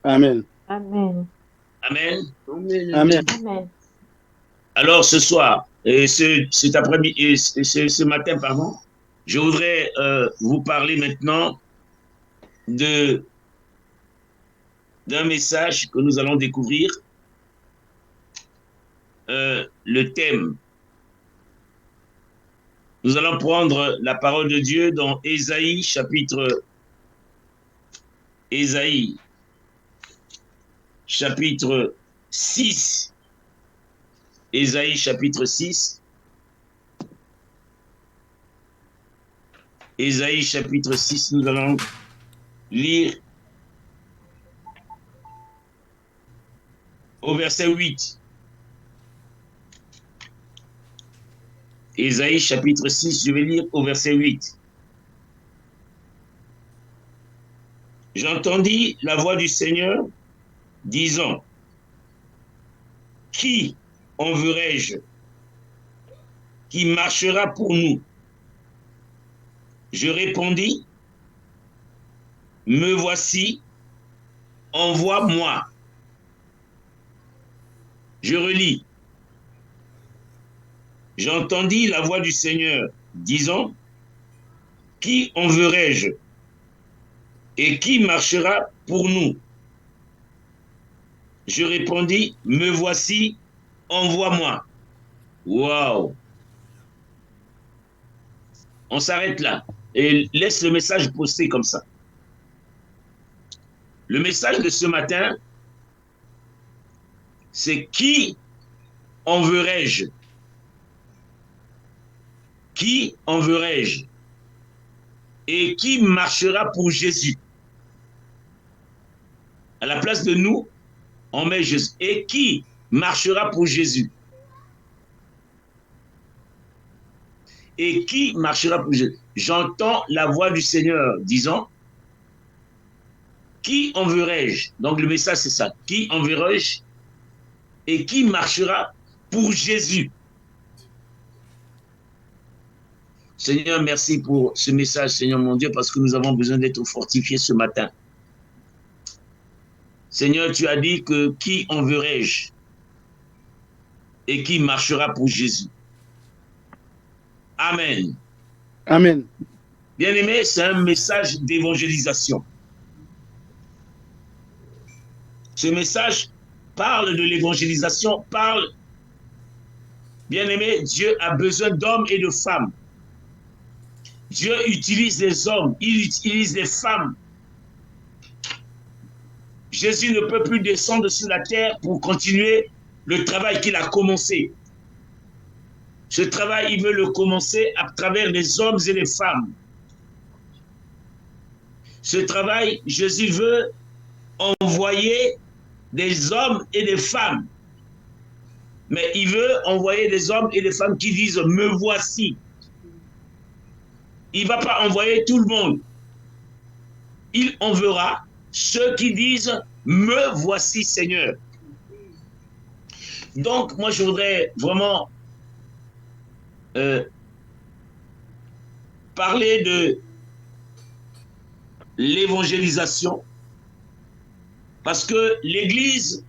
Amen. Amen. Amen. Amen. Amen. Amen. Amen. Alors ce soir, et cet après-midi, et ce matin, pardon, je voudrais vous parler maintenant de d'un message que nous allons découvrir. Le thème. Nous allons prendre la parole de Dieu dans Ésaïe, Ésaïe, chapitre 6. Ésaïe, chapitre 6. Ésaïe, chapitre 6, nous allons lire au verset 8. Ésaïe, chapitre 6, je vais lire au verset 8. J'entendis la voix du Seigneur disant, qui enverrai-je? Qui marchera pour nous? Je répondis, me voici, envoie-moi. Je relis. J'entendis la voix du Seigneur disant, qui enverrai-je? Et qui marchera pour nous? Je répondis, me voici, envoie-moi. Waouh! On s'arrête là et laisse le message posté comme ça. Le message de ce matin, c'est qui enverrai-je? Qui enverrai-je? Et qui marchera pour Jésus? À la place de nous, on met Jésus. Et qui marchera pour Jésus? Et qui marchera pour Jésus? J'entends la voix du Seigneur disant, qui enverrai-je? Donc le message c'est ça. Qui enverrai-je? Et qui marchera pour Jésus? Seigneur, merci pour ce message, Seigneur mon Dieu, parce que nous avons besoin d'être fortifiés ce matin. Seigneur, tu as dit que qui enverrai-je? Et qui marchera pour Jésus? Amen. Amen. Bien-aimé, c'est un message d'évangélisation. Ce message parle de l'évangélisation, bien-aimé, Dieu a besoin d'hommes et de femmes. Dieu utilise les hommes, il utilise les femmes. Jésus ne peut plus descendre sur la terre pour continuer le travail qu'il a commencé. Ce travail, il veut le commencer à travers les hommes et les femmes. Ce travail, Jésus veut envoyer des hommes et des femmes. Mais il veut envoyer des hommes et des femmes qui disent « me voici ». Il ne va pas envoyer tout le monde. Il enverra ceux qui disent « me voici Seigneur ». Donc, moi, je voudrais vraiment parler de l'évangélisation parce que l'Église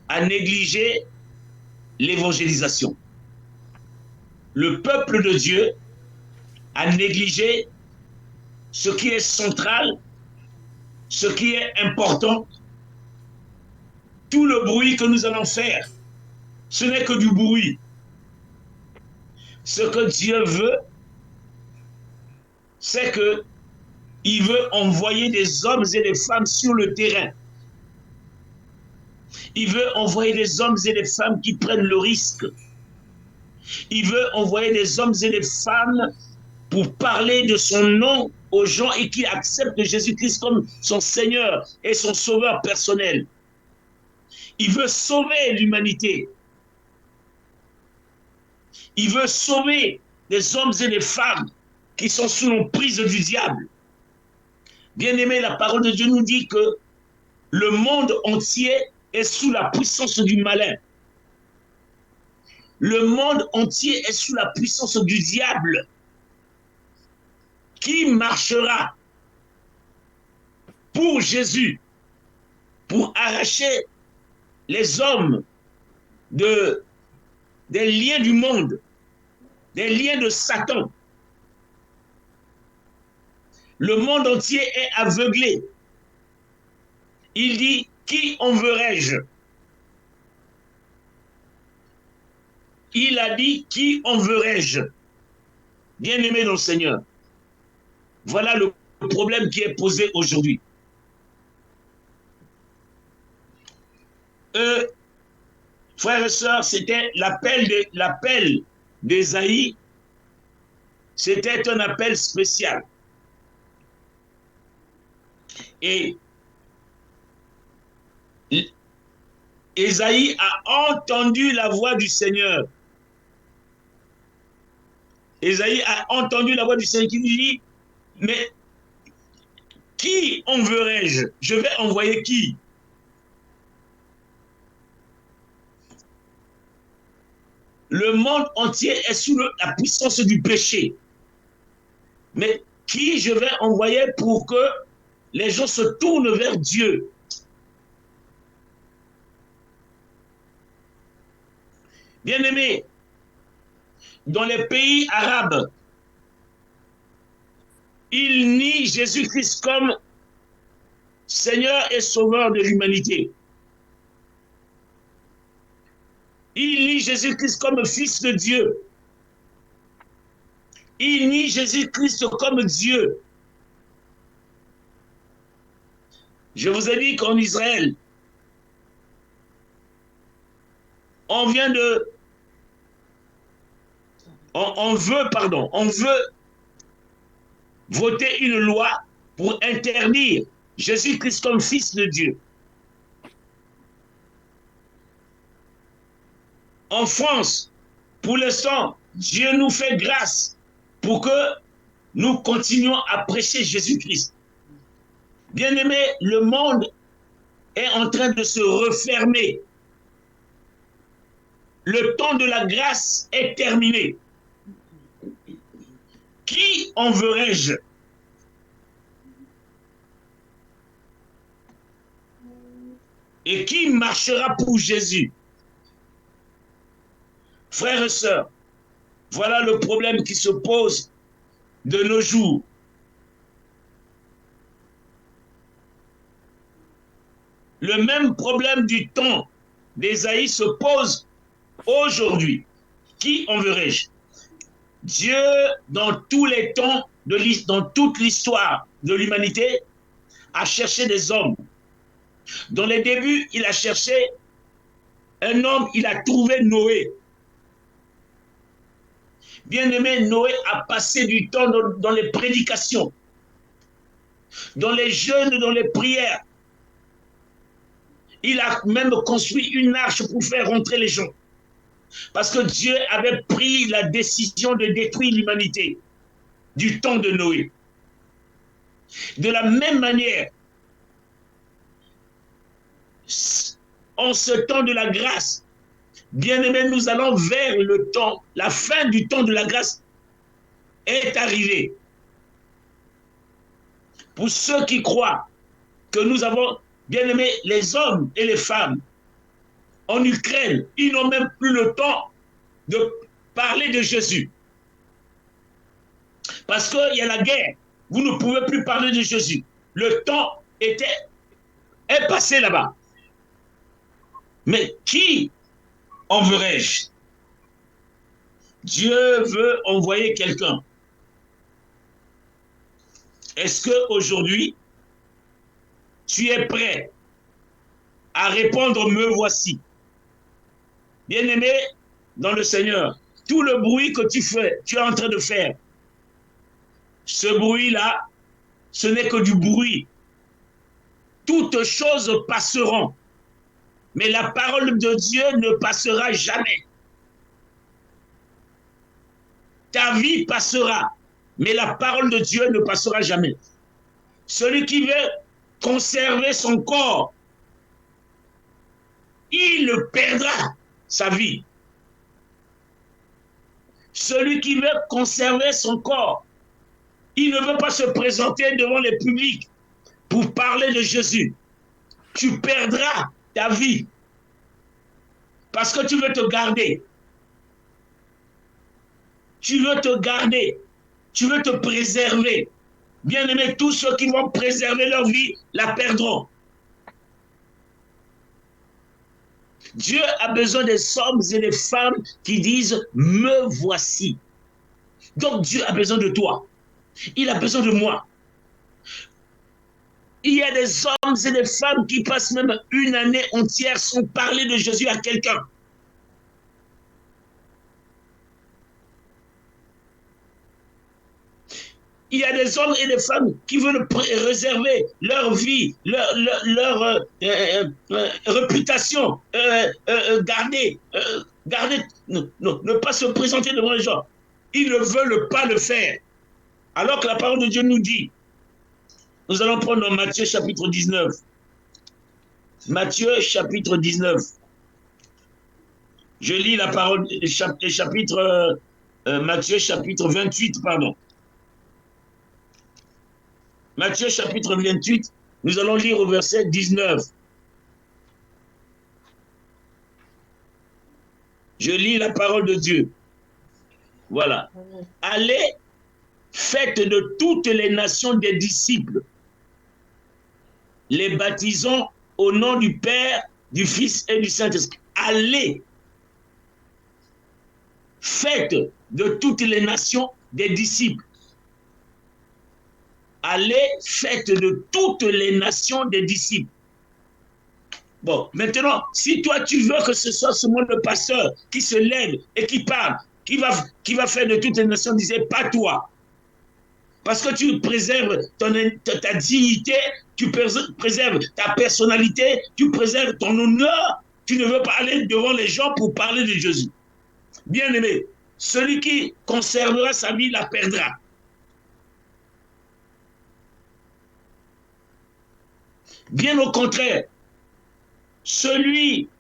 a négligé l'évangélisation. Le peuple de Dieu a négligé ce qui est central, ce qui est important. Tout le bruit que nous allons faire, ce n'est que du bruit. Ce que Dieu veut, c'est qu'il veut envoyer des hommes et des femmes sur le terrain. Il veut envoyer des hommes et des femmes qui prennent le risque. Il veut envoyer des hommes et des femmes pour parler de son nom aux gens et qui acceptent Jésus-Christ comme son Seigneur et son Sauveur personnel. Il veut sauver l'humanité. Il veut sauver les hommes et les femmes qui sont sous l'emprise du diable. Bien-aimé, la parole de Dieu nous dit que le monde entier est sous la puissance du malin. Le monde entier est sous la puissance du diable. Qui marchera pour Jésus? pour arracher les hommes des liens du monde, des liens de Satan. Le monde entier est aveuglé. Il dit, qui enverrai-je? Il a dit, qui enverrai-je? Bien-aimé dans le Seigneur, voilà le problème qui est posé aujourd'hui. Frères et sœurs, c'était l'appel d'Ésaïe, c'était un appel spécial. Et Ésaïe a entendu la voix du Seigneur. Ésaïe a entendu la voix du Seigneur qui lui dit, mais qui enverrai-je? Je vais envoyer qui? Le monde entier est sous la puissance du péché. Mais qui je vais envoyer pour que les gens se tournent vers Dieu? Bien-aimés, dans les pays arabes, ils nient Jésus-Christ comme Seigneur et Sauveur de l'humanité. Ils nient Jésus-Christ comme Fils de Dieu. Ils nient Jésus-Christ comme Dieu. Je vous ai dit qu'en Israël, on veut voter une loi pour interdire Jésus-Christ comme Fils de Dieu. En France, pour l'instant, Dieu nous fait grâce pour que nous continuions à prêcher Jésus-Christ. Bien-aimé, le monde est en train de se refermer. Le temps de la grâce est terminé. Qui enverrai-je? Et qui marchera pour Jésus? Frères et sœurs, voilà le problème qui se pose de nos jours. Le même problème du temps d'Ésaïe se pose aujourd'hui. Qui enverrai-je? Dieu, dans tous les temps, dans toute l'histoire de l'humanité, a cherché des hommes. Dans les débuts, il a cherché un homme, il a trouvé Noé. Bien-aimé, Noé a passé du temps dans les prédications, dans les jeûnes, dans les prières. Il a même construit une arche pour faire rentrer les gens. Parce que Dieu avait pris la décision de détruire l'humanité du temps de Noé. De la même manière, en ce temps de la grâce, bien-aimés, nous allons vers le temps, la fin du temps de la grâce est arrivée. Pour ceux qui croient que nous avons, bien-aimés, les hommes et les femmes en Ukraine, ils n'ont même plus le temps de parler de Jésus. Parce qu'il y a la guerre, vous ne pouvez plus parler de Jésus. Le temps est passé là-bas. Mais qui enverrai-je? Dieu veut envoyer quelqu'un. Est-ce qu'aujourd'hui, tu es prêt à répondre « Me voici ». Bien-aimé dans le Seigneur, tout le bruit que tu es en train de faire, ce bruit-là, ce n'est que du bruit. Toutes choses passeront, mais la parole de Dieu ne passera jamais. Ta vie passera, mais la parole de Dieu ne passera jamais. Celui qui veut conserver son corps, il perdra sa vie. Celui qui veut conserver son corps, il ne veut pas se présenter devant les publics pour parler de Jésus. tu perdras ta vie. Parce que tu veux te garder. Tu veux te garder. Tu veux te préserver. Bien-aimés, tous ceux qui vont préserver leur vie la perdront. Dieu a besoin des hommes et des femmes qui disent « Me voici ». Donc Dieu a besoin de toi. Il a besoin de moi. Il y a des hommes et des femmes qui passent même une année entière sans parler de Jésus à quelqu'un. Il y a des hommes et des femmes qui veulent réserver leur vie, leur réputation, garder, ne pas se présenter devant les gens. Ils ne veulent pas le faire. Alors que la parole de Dieu nous dit, nous allons prendre dans Matthieu chapitre 19. Matthieu chapitre 19. Je lis la parole, chapitre, Matthieu chapitre 28, pardon. Matthieu chapitre 28, nous allons lire au verset 19. Je lis la parole de Dieu. Voilà. Allez, faites de toutes les nations des disciples, les baptisons au nom du Père, du Fils et du Saint-Esprit. Allez, faites de toutes les nations des disciples. Allez, faites de toutes les nations des disciples. Bon, maintenant, si toi tu veux que ce soit seulement le pasteur qui se lève et qui parle, qui va faire de toutes les nations, disait pas toi. Parce que tu préserves ta dignité, tu préserves ta personnalité, tu préserves ton honneur. Tu ne veux pas aller devant les gens pour parler de Jésus. Bien-aimé, celui qui conservera sa vie la perdra. Bien au contraire, celui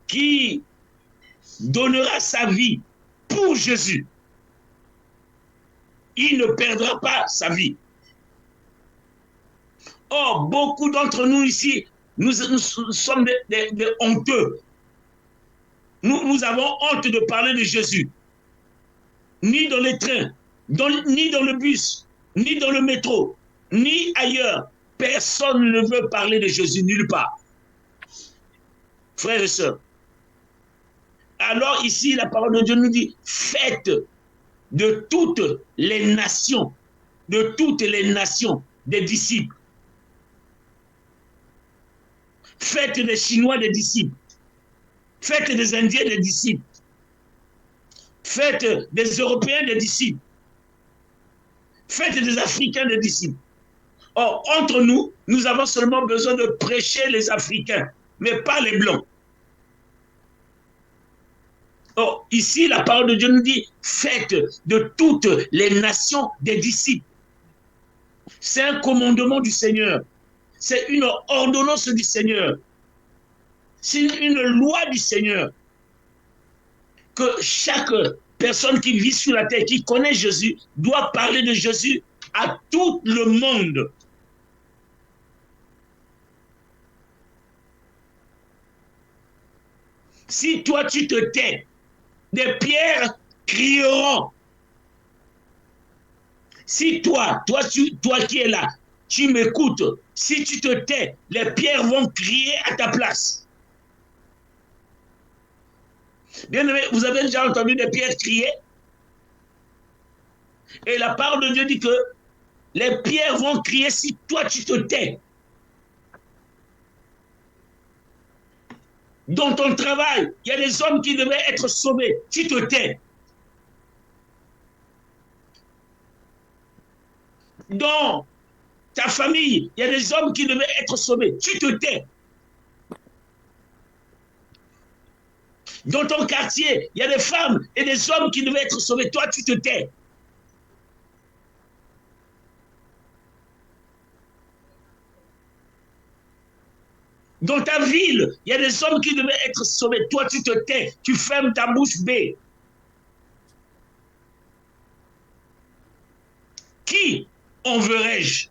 qui donnera sa vie pour Jésus, il ne perdra pas sa vie. Or, beaucoup d'entre nous ici, nous sommes des honteux. Nous avons honte de parler de Jésus. Ni dans les trains, ni dans le bus, ni dans le métro, ni ailleurs. Personne ne veut parler de Jésus, nulle part. Frères et sœurs. Alors ici, la parole de Dieu nous dit, faites de toutes les nations des disciples. Faites des Chinois des disciples. Faites des Indiens des disciples. Faites des Européens des disciples. Faites des Africains des disciples. Or, entre nous, nous avons seulement besoin de prêcher les Africains, mais pas les Blancs. Or, ici, la parole de Dieu nous dit, faites de toutes les nations des disciples. C'est un commandement du Seigneur. C'est une ordonnance du Seigneur. C'est une loi du Seigneur. Que chaque personne qui vit sur la terre, qui connaît Jésus, doit parler de Jésus à tout le monde. Si toi tu te tais, des pierres crieront. Si toi qui es là, tu m'écoutes, si tu te tais, les pierres vont crier à ta place. Bien aimé, vous avez déjà entendu des pierres crier? Et la parole de Dieu dit que les pierres vont crier si toi tu te tais. Dans ton travail, il y a des hommes qui devaient être sauvés. Tu te tais. Dans ta famille, il y a des hommes qui devaient être sauvés. Tu te tais. Dans ton quartier, il y a des femmes et des hommes qui devaient être sauvés. Toi, tu te tais. Dans ta ville, il y a des hommes qui devaient être sauvés. Toi, tu te tais. Tu fermes ta bouche bée. Qui enverrai-je?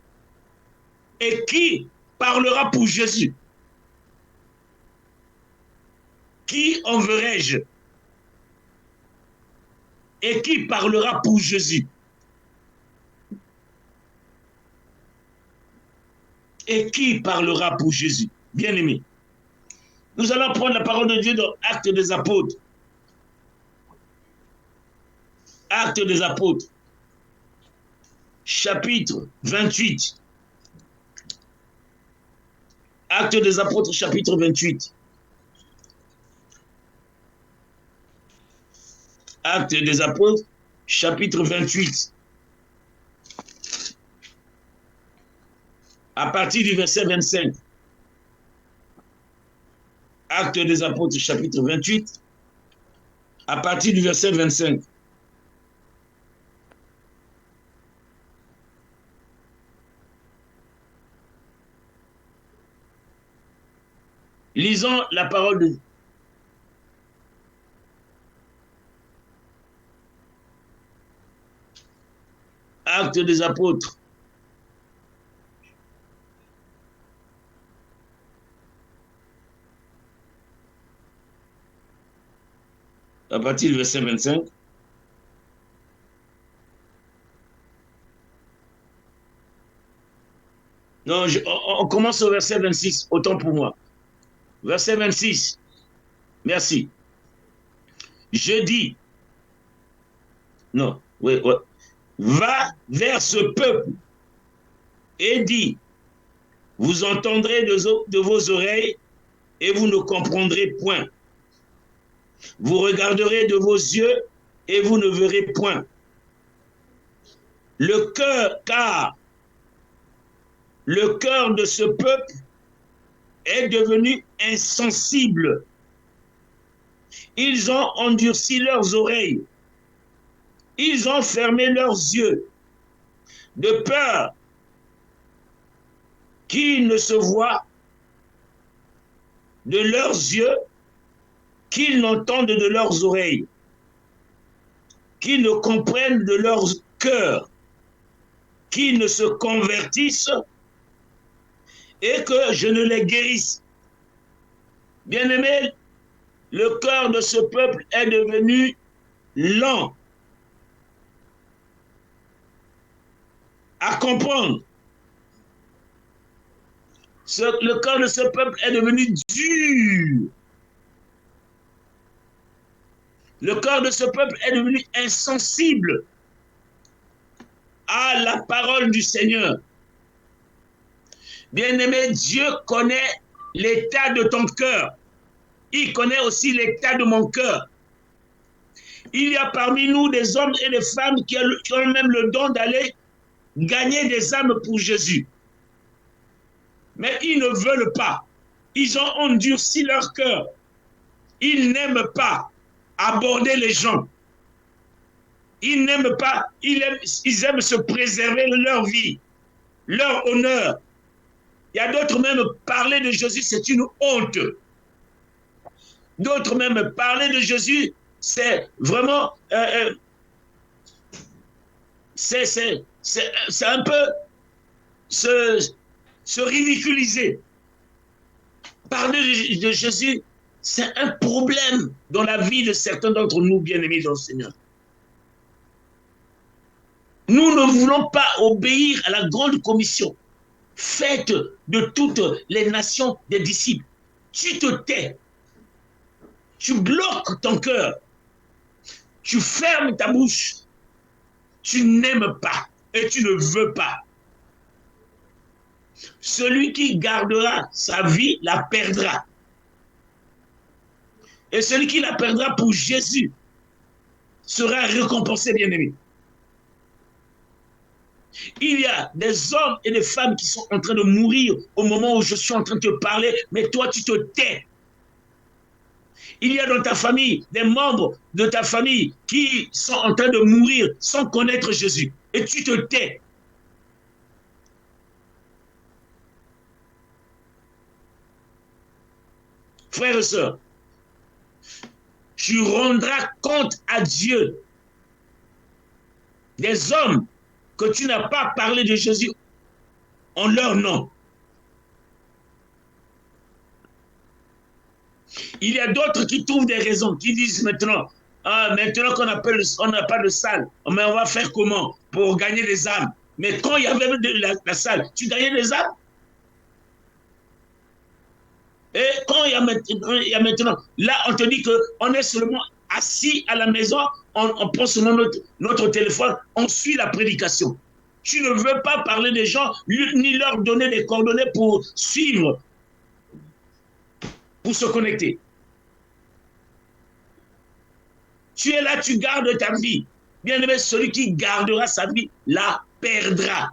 Et qui parlera pour Jésus? Qui enverrai-je? Et qui parlera pour Jésus? Et qui parlera pour Jésus? Bien-aimés, nous allons prendre la parole de Dieu dans Actes des Apôtres. Actes des Apôtres, chapitre 28. Actes des Apôtres, chapitre 28. Actes des Apôtres, chapitre 28. À partir du verset 25. Actes des Apôtres, chapitre 28. À partir du verset 25. Lisons la parole de Dieu. Actes des Apôtres. À partir du verset 25. Non, on commence au verset 26, autant pour moi. Verset 26. Merci. Je dis, non, oui, oui. Va vers ce peuple et dis, vous entendrez de vos oreilles et vous ne comprendrez point. Vous regarderez de vos yeux et vous ne verrez point. Le cœur, car le cœur de ce peuple est devenu insensible. Ils ont endurci leurs oreilles. Ils ont fermé leurs yeux, de peur qu'ils ne se voient de leurs yeux, qu'ils n'entendent de leurs oreilles, qu'ils ne comprennent de leur cœur, qu'ils ne se convertissent et que je ne les guérisse. Bien-aimés, le cœur de ce peuple est devenu lent à comprendre. Le cœur de ce peuple est devenu dur. Le cœur de ce peuple est devenu insensible à la parole du Seigneur. Bien-aimé, Dieu connaît l'état de ton cœur. Il connaît aussi l'état de mon cœur. Il y a parmi nous des hommes et des femmes qui ont même le don d'aller gagner des âmes pour Jésus. Mais ils ne veulent pas. Ils ont endurci leur cœur. Ils n'aiment pas aborder les gens. Ils n'aiment pas, ils aiment se préserver leur vie, leur honneur. Il y a d'autres même, parler de Jésus, c'est une honte. D'autres même, parler de Jésus, c'est vraiment, c'est un peu se ridiculiser. Parler de Jésus, c'est un problème dans la vie de certains d'entre nous, bien-aimés dans le Seigneur. Nous ne voulons pas obéir à la grande commission faite de toutes les nations des disciples. Tu te tais, tu bloques ton cœur, tu fermes ta bouche, tu n'aimes pas et tu ne veux pas. Celui qui gardera sa vie la perdra. Et celui qui la perdra pour Jésus sera récompensé, bien-aimé. Il y a des hommes et des femmes qui sont en train de mourir au moment où je suis en train de te parler, mais toi tu te tais. Il y a dans ta famille des membres de ta famille qui sont en train de mourir sans connaître Jésus. Et tu te tais. Frères et sœurs, tu rendras compte à Dieu des hommes que tu n'as pas parlé de Jésus en leur nom. Il y a d'autres qui trouvent des raisons, qui disent maintenant, ah, maintenant qu'on n'a pas de salle, mais on va faire comment pour gagner des âmes? Mais quand il y avait la salle, tu gagnais des âmes? Et quand il y a maintenant, là, on te dit qu'on est seulement assis à la maison, on prend seulement notre téléphone, on suit la prédication. Tu ne veux pas parler des gens, ni leur donner des coordonnées pour suivre, pour se connecter. Tu es là, tu gardes ta vie. Bien aimé, celui qui gardera sa vie la perdra.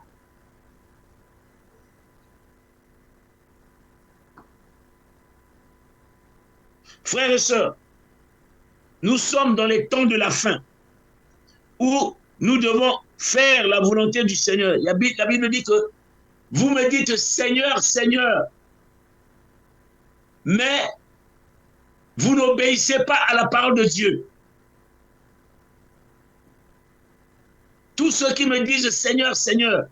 Frères et sœurs, nous sommes dans les temps de la fin où nous devons faire la volonté du Seigneur. La Bible dit que vous me dites Seigneur, Seigneur, mais vous n'obéissez pas à la parole de Dieu. Tous ceux qui me disent Seigneur, Seigneur,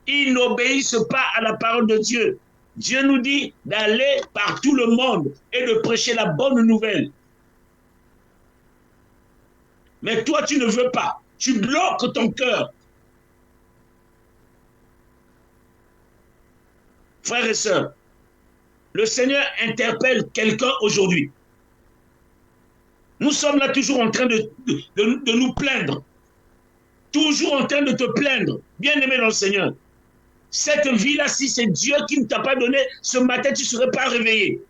ils n'obéissent pas à la parole de Dieu. Dieu nous dit d'aller par tout le monde et de prêcher la bonne nouvelle. Mais toi, tu ne veux pas. Tu bloques ton cœur. Frères et sœurs, le Seigneur interpelle quelqu'un aujourd'hui. Nous sommes là toujours en train de nous plaindre. Toujours en train de te plaindre. Bien-aimé dans le Seigneur. Cette vie-là, si c'est Dieu qui ne t'a pas donné, ce matin, tu ne serais pas réveillé.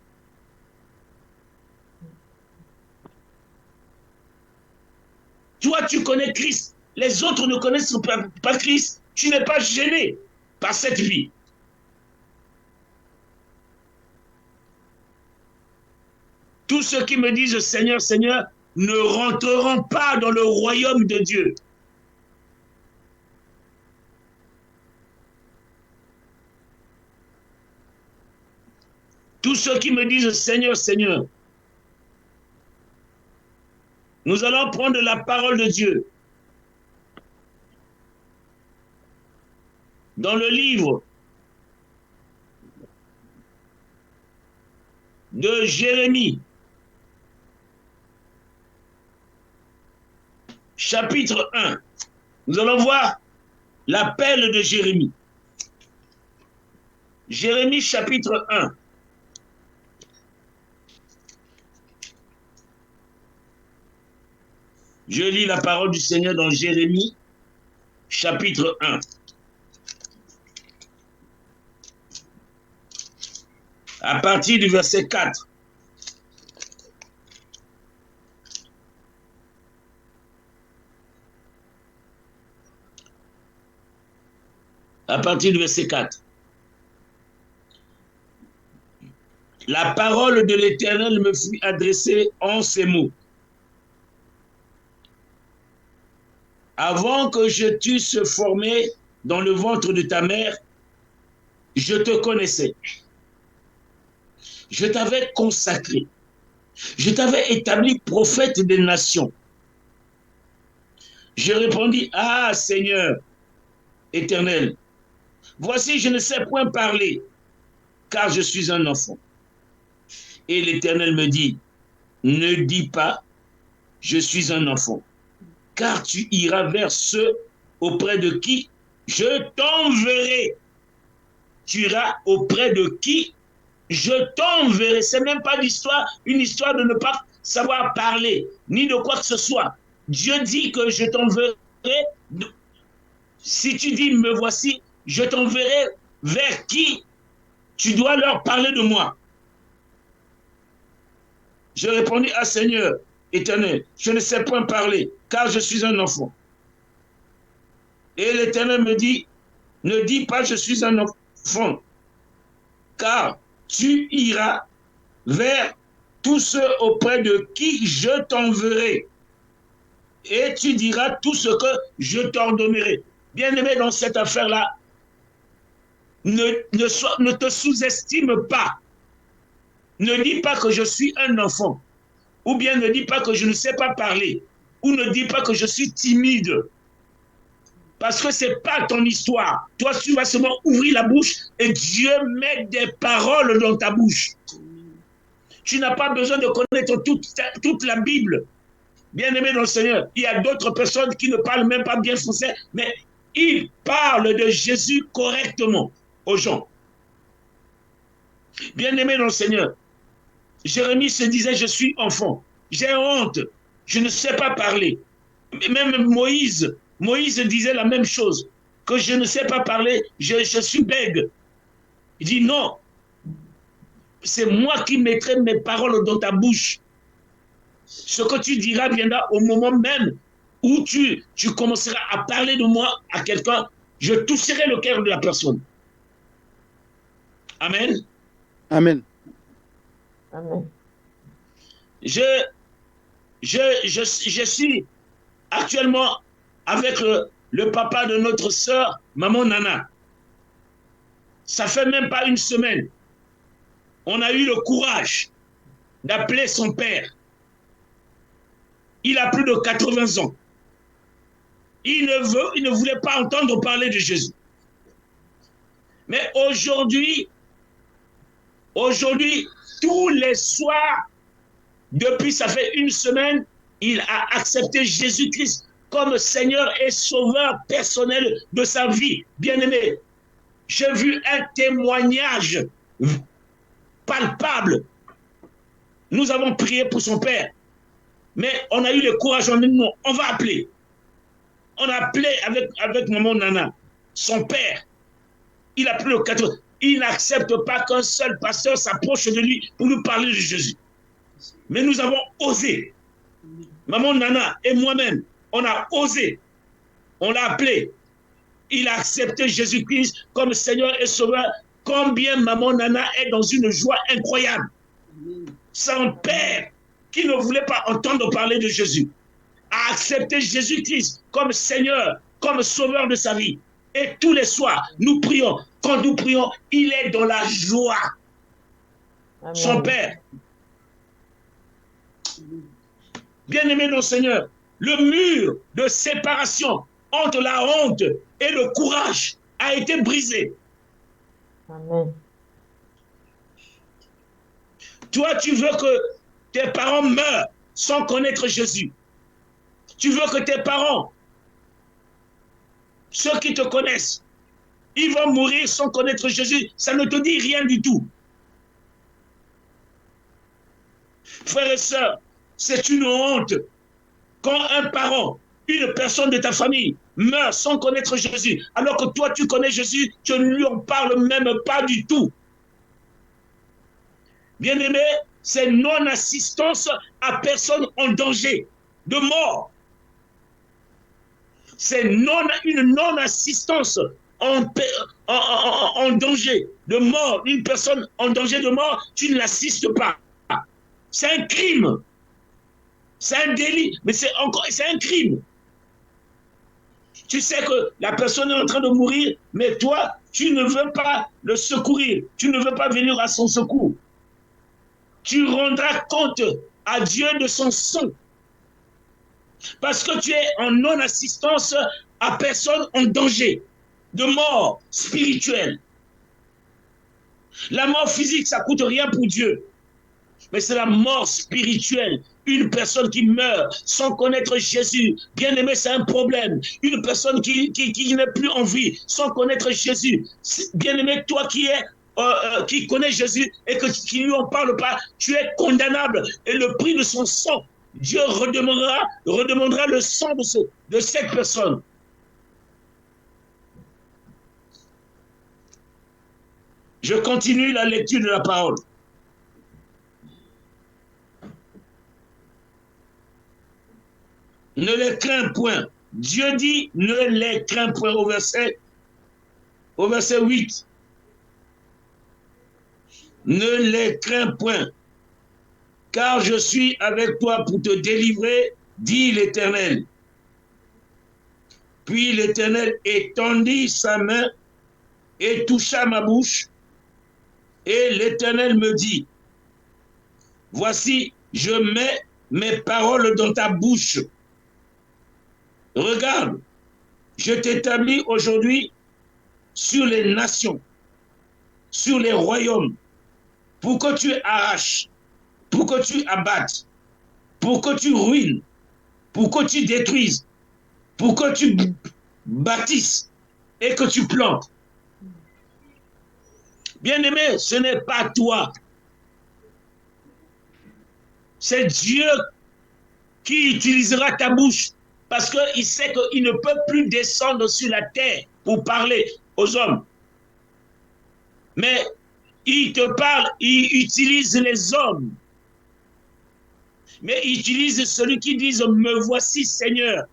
Toi, tu connais Christ. Les autres ne connaissent pas Christ. Tu n'es pas gêné par cette vie. Tous ceux qui me disent Seigneur, Seigneur, ne rentreront pas dans le royaume de Dieu. Tous ceux qui me disent Seigneur, Seigneur, nous allons prendre la parole de Dieu. Dans le livre de Jérémie, chapitre 1, nous allons voir l'appel de Jérémie. Jérémie, chapitre 1. Je lis la parole du Seigneur dans Jérémie, chapitre 1. À partir du verset 4. À partir du verset 4. La parole de l'Éternel me fut adressée en ces mots. Avant que je t'eusse formé dans le ventre de ta mère, je te connaissais. Je t'avais consacré. Je t'avais établi prophète des nations. Je répondis, ah Seigneur éternel, voici je ne sais point parler, car je suis un enfant. Et l'Éternel me dit, ne dis pas, je suis un enfant, car tu iras vers ceux auprès de qui je t'enverrai. Tu iras auprès de qui je t'enverrai. Ce n'est même pas une histoire de ne pas savoir parler, ni de quoi que ce soit. Dieu dit que je t'enverrai. Si tu dis, me voici, je t'enverrai vers qui tu dois leur parler de moi. Je répondis, ah Seigneur éternel, je ne sais point parler, car je suis un enfant. Et l'Éternel me dit, ne dis pas je suis un enfant, car tu iras vers tous ceux auprès de qui je t'enverrai. Et tu diras tout ce que je t'ordonnerai. Bien-aimé, dans cette affaire-là, ne te sous-estime pas. Ne dis pas que je suis un enfant. Ou bien ne dis pas que je ne sais pas parler. Ou ne dis pas que je suis timide. Parce que ce n'est pas ton histoire. Toi, tu vas seulement ouvrir la bouche et Dieu met des paroles dans ta bouche. Tu n'as pas besoin de connaître toute la Bible. Bien-aimé dans le Seigneur, il y a d'autres personnes qui ne parlent même pas bien français, mais ils parlent de Jésus correctement aux gens. Bien-aimé dans le Seigneur, Jérémie se disait, je suis enfant, j'ai honte, je ne sais pas parler. Même Moïse disait la même chose, que je ne sais pas parler, je suis bègue. Il dit non, c'est moi qui mettrai mes paroles dans ta bouche. Ce que tu diras viendra au moment même où tu commenceras à parler de moi à quelqu'un, je toucherai le cœur de la personne. Amen. Amen. Amen. Je suis actuellement avec le papa de notre sœur, maman Nana. Ça fait même pas une semaine. On a eu le courage d'appeler son père. Il a plus de 80 ans. Il ne voulait pas entendre parler de Jésus. Mais aujourd'hui, tous les soirs, depuis ça fait une semaine, il a accepté Jésus-Christ comme Seigneur et Sauveur personnel de sa vie. Bien-aimé, j'ai vu un témoignage palpable. Nous avons prié pour son père, mais on a eu le courage, on dit non, on va appeler. On a appelé avec maman Nana, son père. Il a plus le 4. Il n'accepte pas qu'un seul pasteur s'approche de lui pour nous parler de Jésus. Mais nous avons osé. Maman Nana et moi-même, on a osé. On l'a appelé. Il a accepté Jésus-Christ comme Seigneur et Sauveur. Combien maman Nana est dans une joie incroyable. Son père, qui ne voulait pas entendre parler de Jésus, a accepté Jésus-Christ comme Seigneur, comme Sauveur de sa vie. Et tous les soirs, nous prions. Quand nous prions, il est dans la joie. Amen. Son père. Bien-aimé dans le Seigneur, le mur de séparation entre la honte et le courage a été brisé. Amen. Toi, tu veux que tes parents meurent sans connaître Jésus. Tu veux que tes parents, ceux qui te connaissent, ils vont mourir sans connaître Jésus. Ça ne te dit rien du tout. Frères et sœurs, c'est une honte quand un parent, une personne de ta famille meurt sans connaître Jésus, alors que toi tu connais Jésus, tu ne lui en parles même pas du tout. Bien-aimé, c'est non-assistance à personne en danger de mort. C'est une non-assistance en danger de mort. Une personne en danger de mort, tu ne l'assistes pas. C'est un crime. C'est un délit, mais c'est un crime. Tu sais que la personne est en train de mourir, mais toi, tu ne veux pas le secourir. Tu ne veux pas venir à son secours. Tu rendras compte à Dieu de son sang. Parce que tu es en non-assistance à personne en danger de mort spirituelle. La mort physique, ça ne coûte rien pour Dieu. Mais c'est la mort spirituelle. Une personne qui meurt sans connaître Jésus, bien aimé, c'est un problème. Une personne qui n'est plus en vie sans connaître Jésus, bien aimé, toi qui connais Jésus et qui ne lui en parle pas, tu es condamnable. Et le prix de son sang, Dieu redemandera le sang de cette personne. Je continue la lecture de la parole. Ne les crains point. Dieu dit, ne les crains point au verset 8. Ne les crains point, car je suis avec toi pour te délivrer, dit l'Éternel. Puis l'Éternel étendit sa main et toucha ma bouche, et l'Éternel me dit, voici, je mets mes paroles dans ta bouche. Regarde, je t'établis aujourd'hui sur les nations, sur les royaumes, pour que tu arraches pour que tu abattes, pour que tu ruines, pour que tu détruises, pour que tu bâtisses et que tu plantes. Bien-aimé, ce n'est pas toi. C'est Dieu qui utilisera ta bouche parce qu'il sait qu'il ne peut plus descendre sur la terre pour parler aux hommes. Mais il te parle, il utilise les hommes. Mais il utilise celui qui dit « Me voici Seigneur ».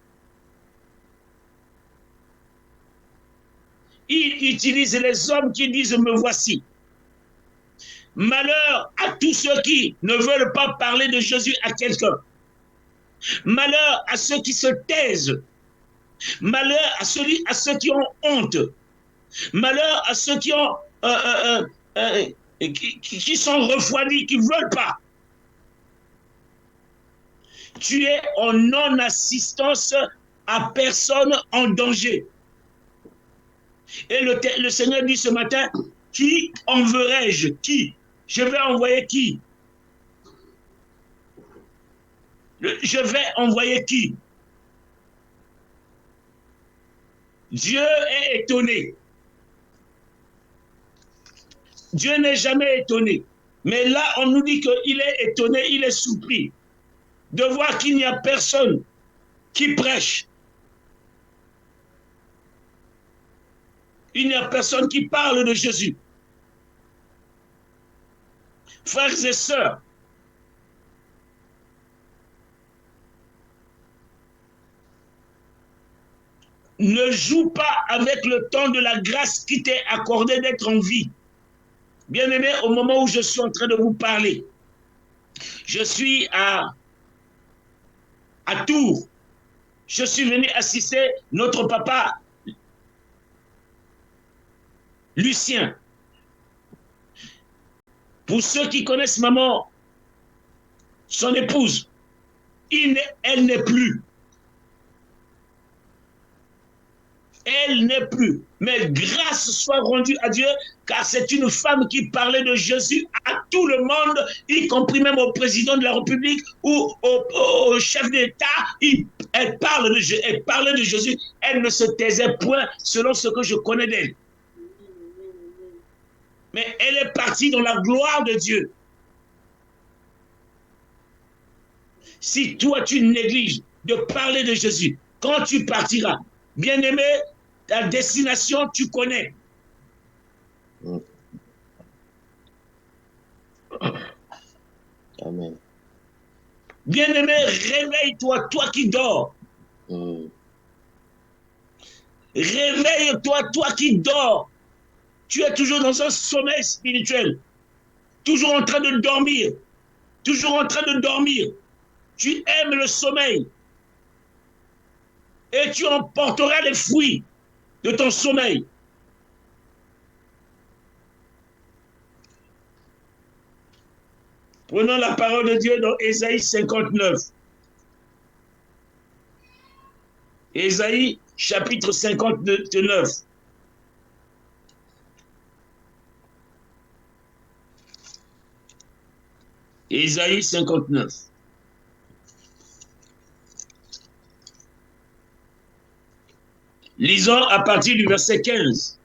Il utilise les hommes qui disent « Me voici ». Malheur à tous ceux qui ne veulent pas parler de Jésus à quelqu'un. Malheur à ceux qui se taisent. Malheur à ceux qui ont honte. Malheur à ceux qui ont qui sont refroidis, qui ne veulent pas. Tu es en non-assistance à personne en danger. Et le Seigneur dit ce matin, qui enverrai-je? Qui? Je vais envoyer qui? Je vais envoyer qui? Dieu est étonné. Dieu n'est jamais étonné. Mais là, on nous dit qu'il est étonné, il est surpris de voir qu'il n'y a personne qui prêche. Il n'y a personne qui parle de Jésus. Frères et sœurs, ne joue pas avec le temps de la grâce qui t'est accordé d'être en vie. Bien-aimé, au moment où je suis en train de vous parler, je suis à Tours. Je suis venu assister notre papa Lucien. Pour ceux qui connaissent maman, son épouse, elle n'est plus. Elle n'est plus. Mais grâce soit rendue à Dieu, car c'est une femme qui parlait de Jésus à tout le monde, y compris même au président de la République ou au chef d'État. Elle parlait de Jésus. Elle ne se taisait point selon ce que je connais d'elle. Mais elle est partie dans la gloire de Dieu. Si toi tu négliges de parler de Jésus, quand tu partiras, bien-aimé, ta destination, tu connais. Amen. Bien-aimé, réveille-toi, toi qui dors. Réveille-toi, toi qui dors. Tu es toujours dans un sommeil spirituel. Toujours en train de dormir. Toujours en train de dormir. Tu aimes le sommeil. Et tu emporteras les fruits de ton sommeil. Prenons la parole de Dieu dans Ésaïe 59. Ésaïe chapitre 59. Ésaïe 59. Lisons à partir du verset 15.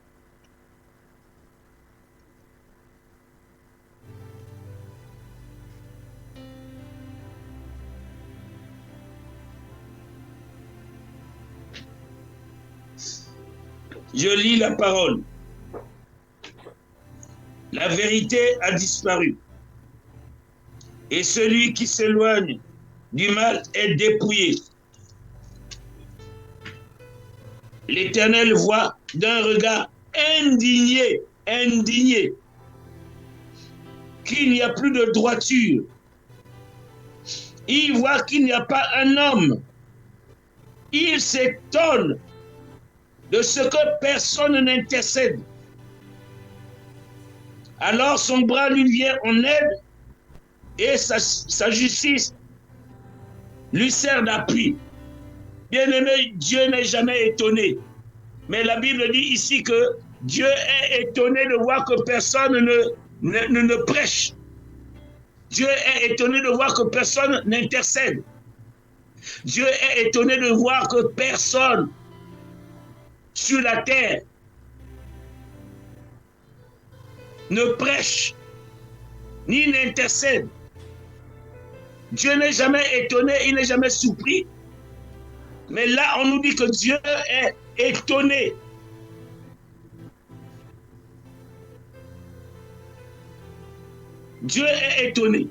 Je lis la parole. La vérité a disparu. Et celui qui s'éloigne du mal est dépouillé. L'Éternel voit d'un regard indigné, qu'il n'y a plus de droiture. Il voit qu'il n'y a pas un homme. Il s'étonne de ce que personne n'intercède. Alors son bras lui vient en aide et sa justice lui sert d'appui. Bien-aimé, Dieu n'est jamais étonné. Mais la Bible dit ici que Dieu est étonné de voir que personne ne prêche. Dieu est étonné de voir que personne n'intercède. Dieu est étonné de voir que personne sur la terre ne prêche ni n'intercède. Dieu n'est jamais étonné, il n'est jamais surpris. Mais là, on nous dit que Dieu est étonné. Dieu est étonné.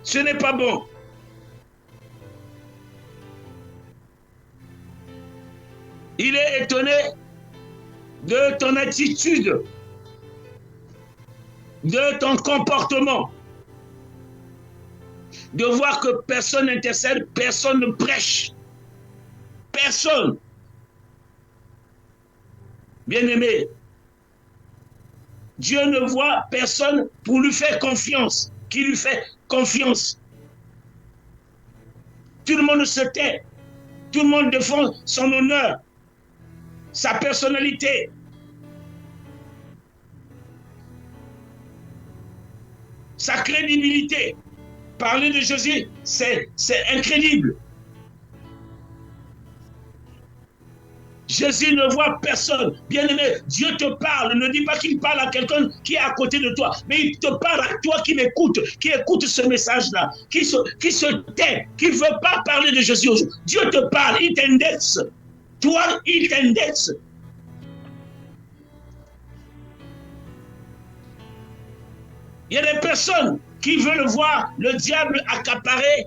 Ce n'est pas bon. Il est étonné de ton attitude, de ton comportement, de voir que personne n'intercède, personne ne prêche. Personne. Bien-aimé, Dieu ne voit personne pour lui faire confiance, qui lui fait confiance. Tout le monde se tait, tout le monde défend son honneur, sa personnalité. Sa crédibilité. Parler de Jésus, c'est incrédible. Jésus ne voit personne. Bien-aimé, Dieu te parle. Ne dis pas qu'il parle à quelqu'un qui est à côté de toi, mais il te parle à toi qui m'écoute, qui écoute ce message-là, qui se tait, qui ne veut pas parler de Jésus aujourd'hui. Dieu te parle, il t'indexe. Toi, il t'indexe. Il y a des personnes qui veulent voir le diable accaparer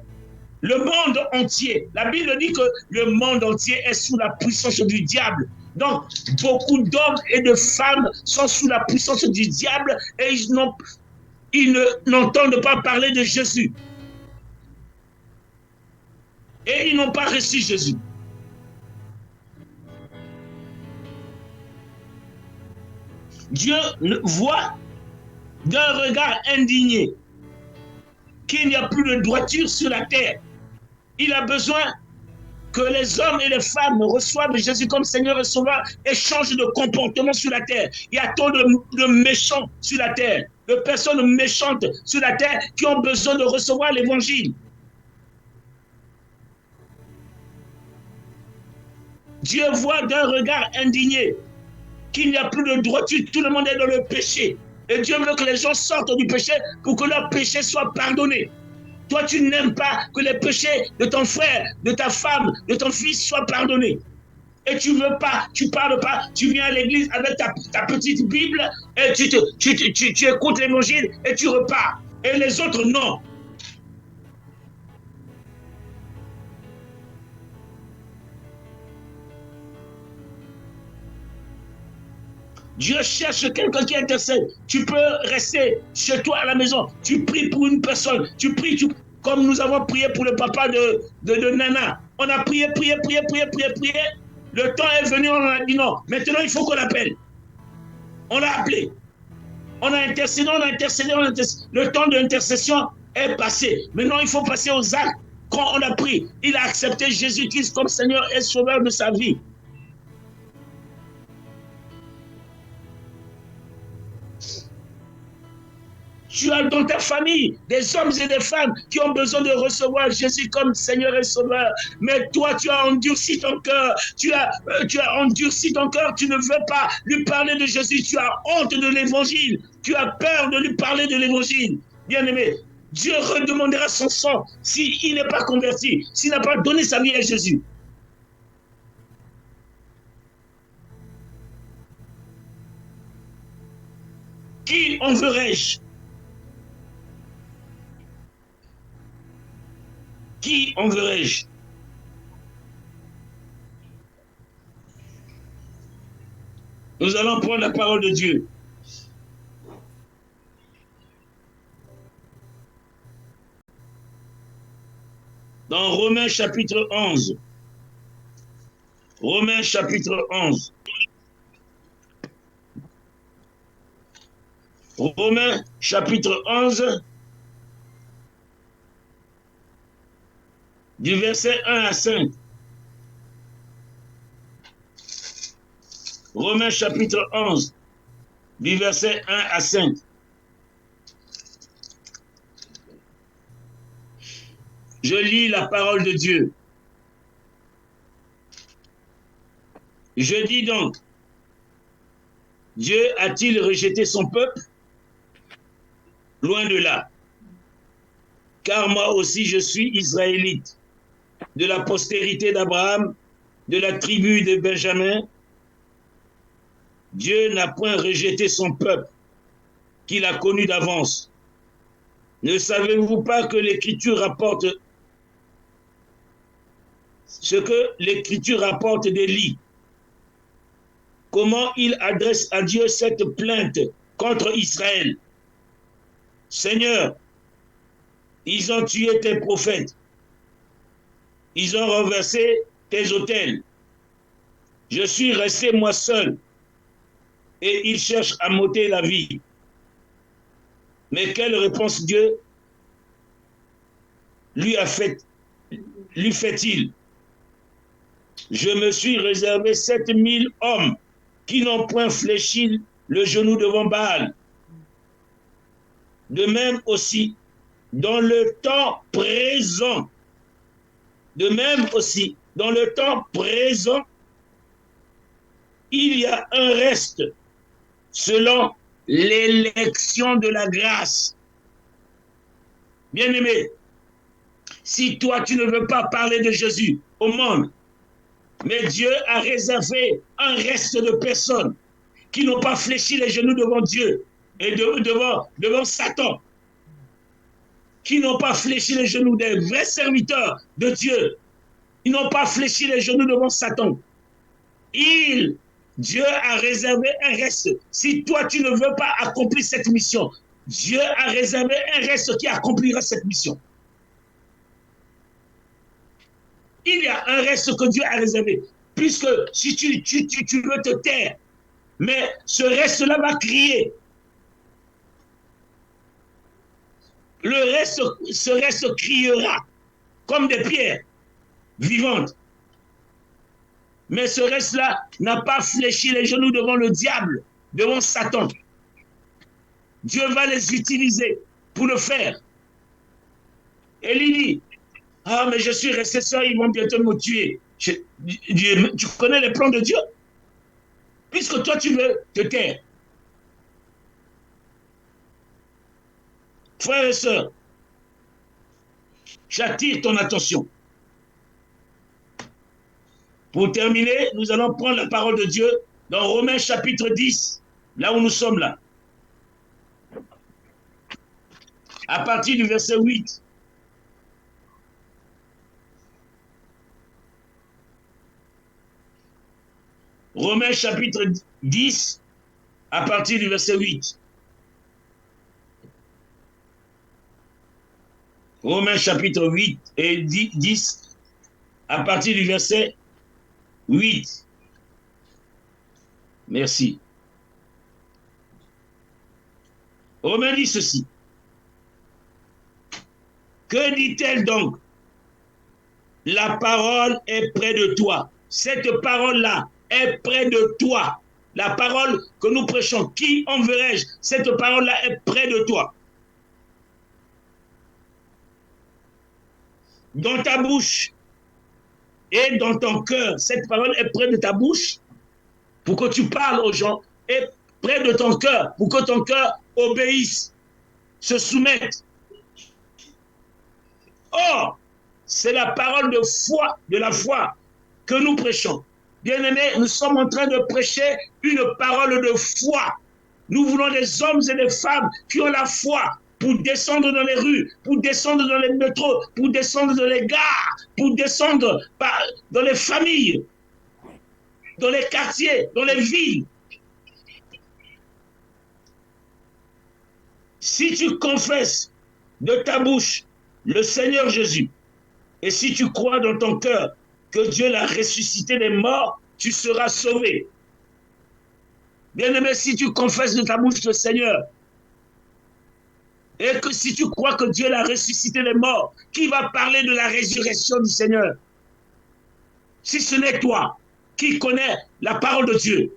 le monde entier. La Bible dit que le monde entier est sous la puissance du diable. Donc, beaucoup d'hommes et de femmes sont sous la puissance du diable et ils n'entendent pas parler de Jésus. Et ils n'ont pas reçu Jésus. Dieu voit d'un regard indigné qu'il n'y a plus de droiture sur la terre. Il a besoin que les hommes et les femmes reçoivent Jésus comme Seigneur et Sauveur et changent de comportement sur la terre. Il y a trop de méchants sur la terre, de personnes méchantes sur la terre qui ont besoin de recevoir l'évangile. Dieu voit d'un regard indigné qu'il n'y a plus de droiture, tout le monde est dans le péché. Et Dieu veut que les gens sortent du péché pour que leurs péchés soient pardonnés. Toi, tu n'aimes pas que les péchés de ton frère, de ta femme, de ton fils soient pardonnés. Et tu veux pas, tu parles pas, tu viens à l'église avec ta petite Bible et tu écoutes l'évangile et tu repars. Et les autres, non. Dieu cherche quelqu'un qui intercède. Tu peux rester chez toi à la maison. Tu pries pour une personne. Tu pries, comme nous avons prié pour le papa de Nana. On a prié. Le temps est venu, on a dit non. Maintenant, il faut qu'on l'appelle. On l'a appelé. On a intercédé. Le temps de l'intercession est passé. Maintenant, il faut passer aux actes. Quand on a pris, il a accepté Jésus-Christ comme Seigneur et Sauveur de sa vie. Tu as dans ta famille des hommes et des femmes qui ont besoin de recevoir Jésus comme Seigneur et Sauveur. Mais toi, tu as endurci ton cœur. Tu as endurci ton cœur. Tu ne veux pas lui parler de Jésus. Tu as honte de l'évangile. Tu as peur de lui parler de l'évangile. Bien-aimé, Dieu redemandera son sang s'il n'est pas converti, s'il n'a pas donné sa vie à Jésus. Qui enverrai-je? Qui enverrai-je? Nous allons prendre la parole de Dieu. Dans Romains chapitre 11. Romains chapitre 11. Romains chapitre 11. Du verset 1 à 5. Romains chapitre 11, du verset 1 à 5. Je lis la parole de Dieu. Je dis donc, Dieu a-t-il rejeté son peuple? Loin de là. Car moi aussi je suis israélite, de la postérité d'Abraham, de la tribu de Benjamin. Dieu n'a point rejeté son peuple, qu'il a connu d'avance. Ne savez-vous pas que l'Écriture rapporte ce que l'Écriture rapporte d'Élie? Comment il adresse à Dieu cette plainte contre Israël? Seigneur, ils ont tué tes prophètes, ils ont renversé tes autels. Je suis resté moi seul et ils cherchent à m'ôter la vie. Mais quelle réponse Dieu lui fait-il? Je me suis réservé 7000 hommes qui n'ont point fléchi le genou devant Baal. De même aussi, dans le temps présent, il y a un reste selon l'élection de la grâce. Bien-aimé, si toi tu ne veux pas parler de Jésus au monde, mais Dieu a réservé un reste de personnes qui n'ont pas fléchi les genoux devant Dieu et devant Satan, qui n'ont pas fléchi les genoux des vrais serviteurs de Dieu. Ils n'ont pas fléchi les genoux devant Satan. Dieu a réservé un reste. Si toi, tu ne veux pas accomplir cette mission, Dieu a réservé un reste qui accomplira cette mission. Il y a un reste que Dieu a réservé. Puisque si tu veux te taire, mais ce reste-là va crier. Ce reste criera comme des pierres vivantes. Mais ce reste-là n'a pas fléchi les genoux devant le diable, devant Satan. Dieu va les utiliser pour le faire. Élie dit, ah, mais je suis resté seul, ils vont bientôt me tuer. Tu connais les plans de Dieu? Puisque toi, tu veux te taire. Frères et sœurs, j'attire ton attention. Pour terminer, nous allons prendre la parole de Dieu dans Romains chapitre 10, là où nous sommes là. À partir du verset 8. Romains chapitre 10, à partir du verset 8. Romains chapitre 8 et 10, à partir du verset 8. Merci. Romains dit ceci. Que dit-elle donc? La parole est près de toi. Cette parole-là est près de toi. La parole que nous prêchons, qui enverrai-je? Cette parole-là est près de toi. Dans ta bouche et dans ton cœur. Cette parole est près de ta bouche pour que tu parles aux gens, et près de ton cœur pour que ton cœur obéisse, se soumette. Or, c'est la parole de foi, de la foi que nous prêchons. Bien-aimés, nous sommes en train de prêcher une parole de foi. Nous voulons des hommes et des femmes qui ont la foi pour descendre dans les rues, pour descendre dans les métros, pour descendre dans les gares, pour descendre dans les familles, dans les quartiers, dans les villes. Si tu confesses de ta bouche le Seigneur Jésus, et si tu crois dans ton cœur que Dieu l'a ressuscité des morts, tu seras sauvé. Bien-aimé, si tu confesses de ta bouche le Seigneur, et que si tu crois que Dieu l'a ressuscité des morts, qui va parler de la résurrection du Seigneur? Si ce n'est toi qui connais la parole de Dieu,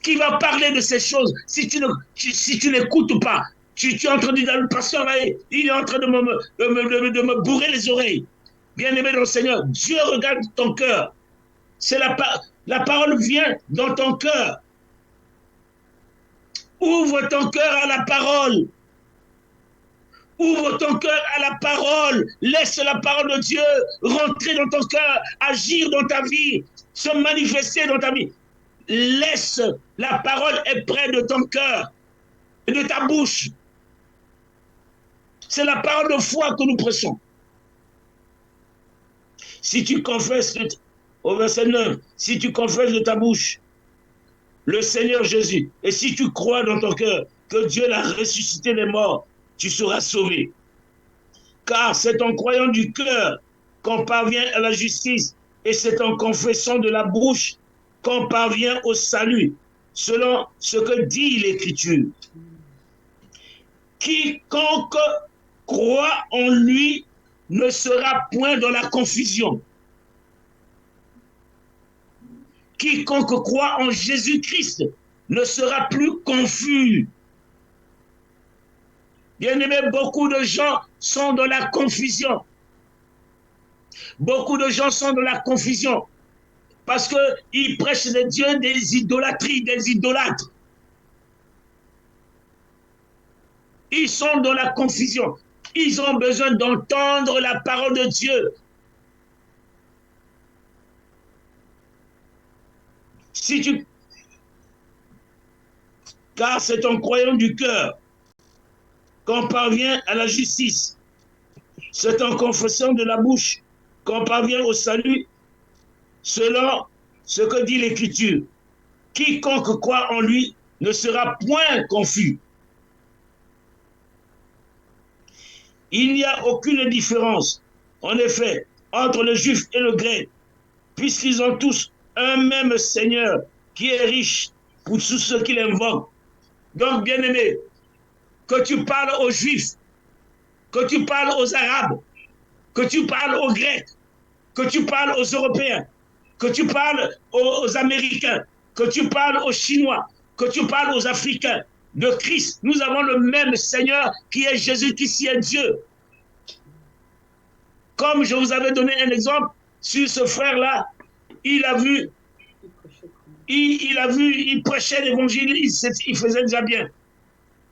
qui va parler de ces choses si tu n'écoutes pas Tu es en train de dire, le pasteur, là, il est en train de me bourrer les oreilles. Bien-aimé dans le Seigneur, Dieu regarde ton cœur. C'est la parole vient dans ton cœur. Ouvre ton cœur à la parole. Ouvre ton cœur à la parole. Laisse la parole de Dieu rentrer dans ton cœur, agir dans ta vie, se manifester dans ta vie. Laisse la parole être près de ton cœur et de ta bouche. C'est la parole de foi que nous prêchons. Si tu confesses, au verset 9, si tu confesses de ta bouche le Seigneur Jésus, et si tu crois dans ton cœur que Dieu l'a ressuscité des morts, tu seras sauvé. Car c'est en croyant du cœur qu'on parvient à la justice, et c'est en confessant de la bouche qu'on parvient au salut, selon ce que dit l'Écriture. Quiconque croit en lui ne sera point dans la confusion. Quiconque croit en Jésus-Christ ne sera plus confus. Bien-aimé, beaucoup de gens sont dans la confusion. Beaucoup de gens sont dans la confusion parce qu'ils prêchent des dieux, des idolâtries, des idolâtres. Ils sont dans la confusion. Ils ont besoin d'entendre la parole de Dieu. Car c'est en croyant du cœur qu'on parvient à la justice. C'est en confessant de la bouche qu'on parvient au salut, selon ce que dit l'Écriture. Quiconque croit en lui ne sera point confus. Il n'y a aucune différence, en effet, entre le juif et le grec, puisqu'ils ont tous un même Seigneur qui est riche pour tous ceux qui l'invoquent. Donc, bien-aimé, que tu parles aux Juifs, que tu parles aux Arabes, que tu parles aux Grecs, que tu parles aux Européens, que tu parles aux Américains, que tu parles aux Chinois, que tu parles aux Africains, de Christ, nous avons le même Seigneur qui est Jésus, qui est Dieu. Comme je vous avais donné un exemple sur ce frère-là, il a vu, il prêchait l'évangile, il faisait déjà bien.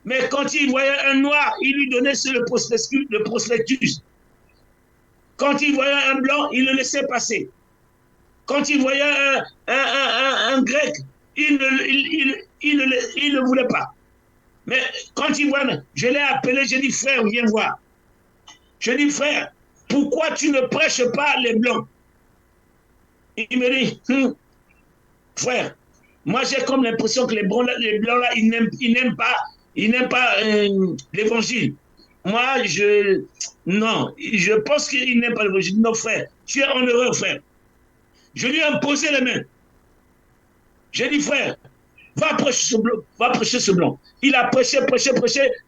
Mais quand il voyait un noir, il lui donnait sur le prospectus. Quand il voyait un blanc, il le laissait passer. Quand il voyait un grec, il ne voulait pas. Mais quand il voit, je l'ai appelé, j'ai dit, frère, viens voir. Je dis, frère, pourquoi tu ne prêches pas les blancs? Il me dit, frère, moi j'ai comme l'impression que les blancs là, ils n'aiment pas l'évangile. Moi, je pense qu'ils n'aiment pas l'évangile. Non, frère, tu es en erreur, frère. Je lui ai imposé les mains. J'ai dit, frère, va prêcher ce blanc. Il a prêché,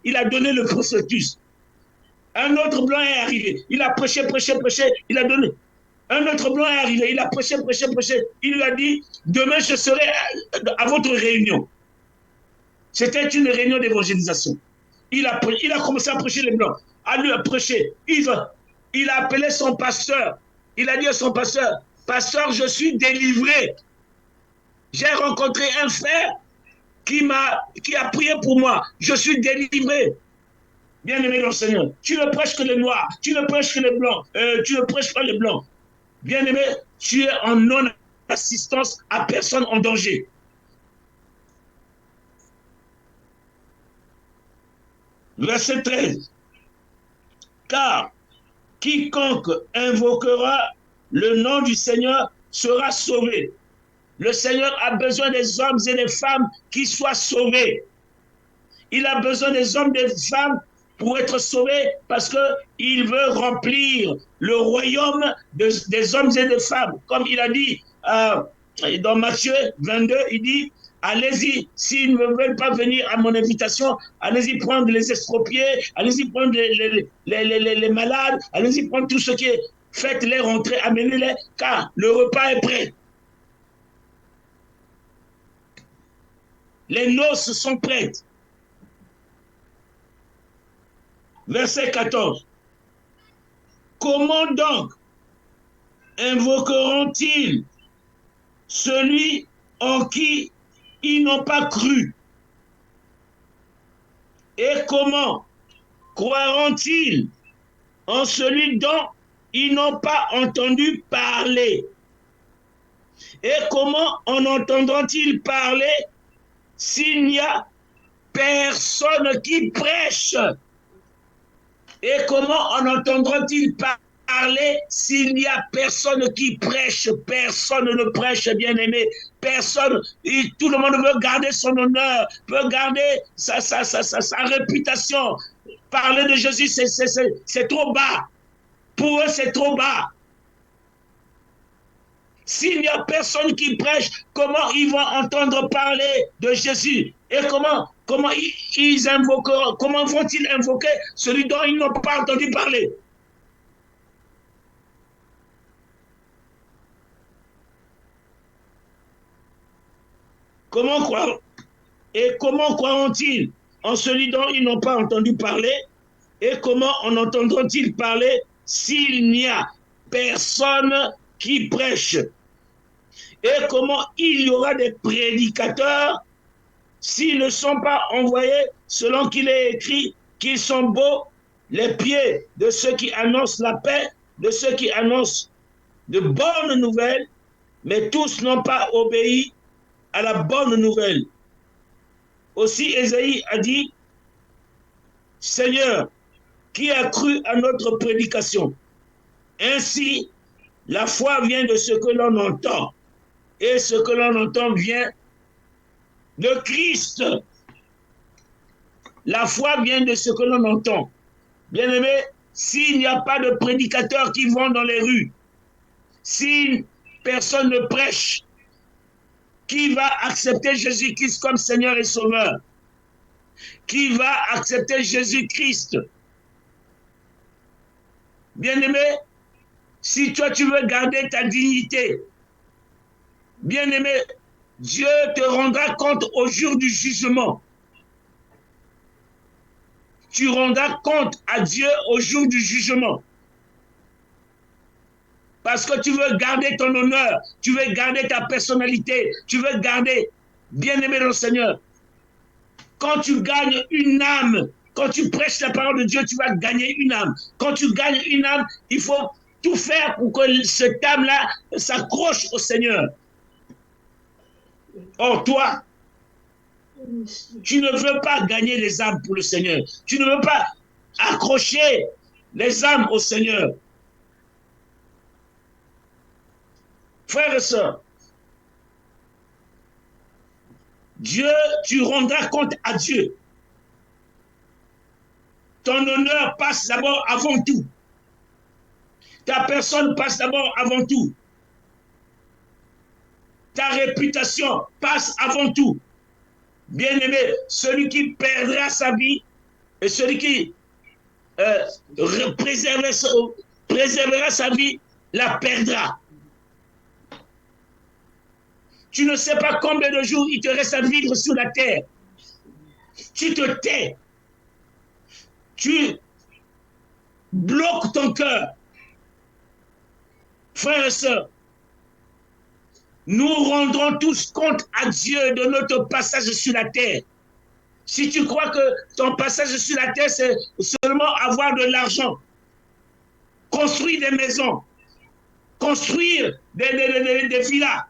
il a donné le prospectus. Un autre blanc est arrivé. Il a prêché, il a donné. Un autre blanc est arrivé. Il a prêché. Il lui a dit, demain je serai à votre réunion. C'était une réunion d'évangélisation. Il a commencé à prêcher les blancs. À lui prêcher. Il a appelé son pasteur. Il a dit à son pasteur, pasteur, je suis délivré. J'ai rencontré un frère qui a prié pour moi. Je suis délivré. Bien-aimé dans le Seigneur, tu ne prêches que les noirs, tu ne prêches que les blancs, tu ne prêches pas les blancs. Bien-aimé, tu es en non-assistance à personne en danger. Verset 13. Car quiconque invoquera le nom du Seigneur sera sauvé. Le Seigneur a besoin des hommes et des femmes qui soient sauvés. Il a besoin des hommes et des femmes pour être sauvés parce qu'il veut remplir le royaume des hommes et des femmes. Comme il a dit dans Matthieu 22, il dit, allez-y, s'ils ne veulent pas venir à mon invitation, allez-y prendre les estropiés, allez-y prendre les malades, allez-y prendre tout ce qui est, faites-les rentrer, amenez-les, car le repas est prêt. Les noces sont prêtes. Verset 14. Comment donc invoqueront-ils celui en qui ils n'ont pas cru? Et comment croiront-ils en celui dont ils n'ont pas entendu parler? Et comment en entendront-ils parler s'il n'y a personne qui prêche? Et comment en entendront-ils parler s'il n'y a personne qui prêche? Personne ne prêche, bien-aimé. Personne. Tout le monde veut garder son honneur, veut garder sa réputation. Parler de Jésus, c'est trop bas. Pour eux, c'est trop bas. S'il n'y a personne qui prêche, comment ils vont entendre parler de Jésus? Et comment ils invoqueront, comment vont-ils invoquer celui dont ils n'ont pas entendu parler? Comment croiront-ils en celui dont ils n'ont pas entendu parler? Et comment en entendront-ils parler s'il n'y a personne qui prêche? Et comment il y aura des prédicateurs s'ils ne sont pas envoyés selon qu'il est écrit qu'ils sont beaux les pieds de ceux qui annoncent la paix, de ceux qui annoncent de bonnes nouvelles, mais tous n'ont pas obéi à la bonne nouvelle. Aussi Ésaïe a dit, Seigneur, qui a cru à notre prédication? Ainsi, la foi vient de ce que l'on entend, et ce que l'on entend vient de Christ. La foi vient de ce que l'on entend. Bien-aimé, s'il n'y a pas de prédicateurs qui vont dans les rues, si personne ne prêche, qui va accepter Jésus-Christ comme Seigneur et Sauveur? Qui va accepter Jésus-Christ? Bien-aimé, si toi tu veux garder ta dignité, bien-aimé, Dieu te rendra compte au jour du jugement. Tu rendras compte à Dieu au jour du jugement. Parce que tu veux garder ton honneur, tu veux garder ta personnalité, tu veux garder, bien-aimé dans le Seigneur. Quand tu gagnes une âme, quand tu prêches la parole de Dieu, tu vas gagner une âme. Quand tu gagnes une âme, il faut tout faire pour que cette âme-là s'accroche au Seigneur. Or, toi, tu ne veux pas gagner les âmes pour le Seigneur. Tu ne veux pas accrocher les âmes au Seigneur. Frères et sœurs, Dieu, tu rendras compte à Dieu. Ton honneur passe d'abord avant tout. Ta personne passe d'abord avant tout. Ta réputation passe avant tout. Bien-aimé, celui qui perdra sa vie et celui qui préservera sa vie la perdra. Tu ne sais pas combien de jours il te reste à vivre sur la terre. Tu te tais. Tu bloques ton cœur. Frères et sœurs, nous rendrons tous compte à Dieu de notre passage sur la terre. Si tu crois que ton passage sur la terre, c'est seulement avoir de l'argent, construire des maisons, construire des villas,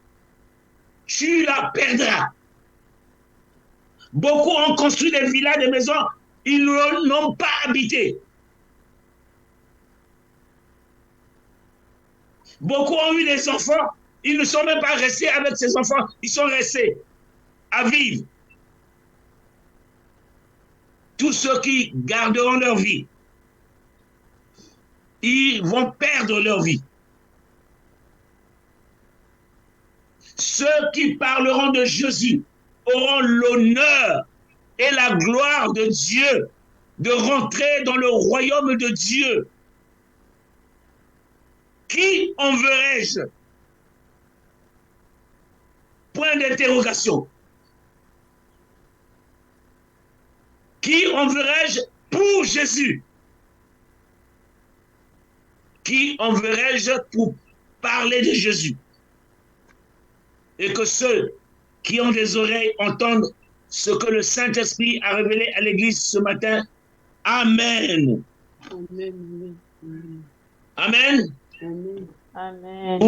tu la perdras. Beaucoup ont construit des villas, des maisons, ils n'ont pas habité. Beaucoup ont eu des enfants, ils ne sont même pas restés avec ces enfants, ils sont restés à vivre. Tous ceux qui garderont leur vie, ils vont perdre leur vie. Ceux qui parleront de Jésus auront l'honneur et la gloire de Dieu de rentrer dans le royaume de Dieu. Qui enverrai-je? Point d'interrogation. Qui enverrai-je pour Jésus? Qui enverrai-je pour parler de Jésus? Et que ceux qui ont des oreilles entendent ce que le Saint-Esprit a révélé à l'Église ce matin. Amen. Amen. Amen. Amen. Amen.